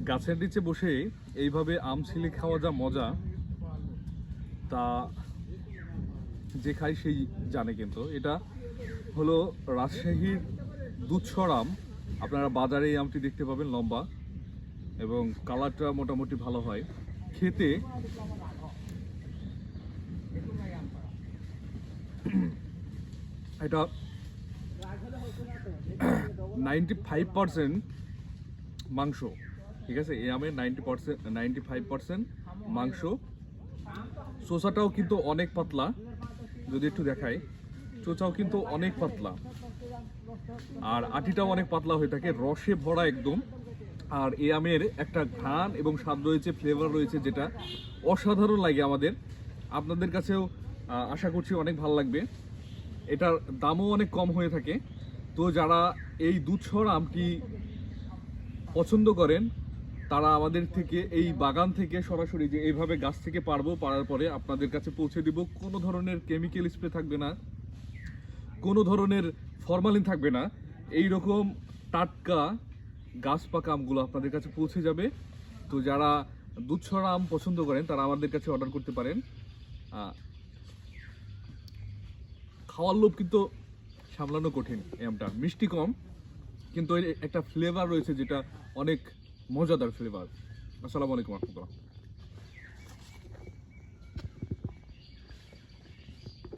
গাছের নিচে বসে এইভাবে আম ছিলে খাওয়া যা মজা, তা যে খাই সেই জানে। কিন্তু এটা হলো রাজশাহীর দুধসর আম। আপনারা বাজারে এই আমটি দেখতে পাবেন, লম্বা এবং কালারটা মোটামুটি ভালো হয় খেতে। এটা 95% মাংস, ঠিক আছে? এই আমের 95% মাংস। চোচাটাও কিন্তু অনেক পাতলা, যদি একটু দেখাই, চোচাও কিন্তু অনেক পাতলা, আর আটিটাও অনেক পাতলা হয়ে থাকে, রসে ভরা একদম। আর এই আমের একটা ঘ্রাণ এবং স্বাদ রয়েছে, ফ্লেভার রয়েছে, যেটা অসাধারণ লাগে আমাদের। আপনাদের কাছেও আশা করছি অনেক ভালো লাগবে। এটার দামও অনেক কম হয়ে থাকে। তো যারা এই দুধসর আমটি পছন্দ করেন তারা আমাদের থেকে, এই বাগান থেকে সরাসরি, যে এইভাবে গাছ থেকে পাড়ার পরে আপনাদের কাছে পৌঁছে দিব। কোনো ধরনের কেমিক্যাল স্প্রে থাকবে না, কোনো ধরনের ফরমালিন থাকবে না। এই রকম টাটকা গাছ পাকা আমগুলো আপনাদের কাছে পৌঁছে যাবে। তো যারা দুধসর আম পছন্দ করেন তারা আমাদের কাছে অর্ডার করতে পারেন। খাওয়ার লোভ কিন্তু সামলানো কঠিন। এই আমটা মিষ্টি কম, কিন্তু একটা ফ্লেভার রয়েছে যেটা অনেক মজাদার ফ্লেভার। আসসালামু আলাইকুম রহমতুল্লাহ।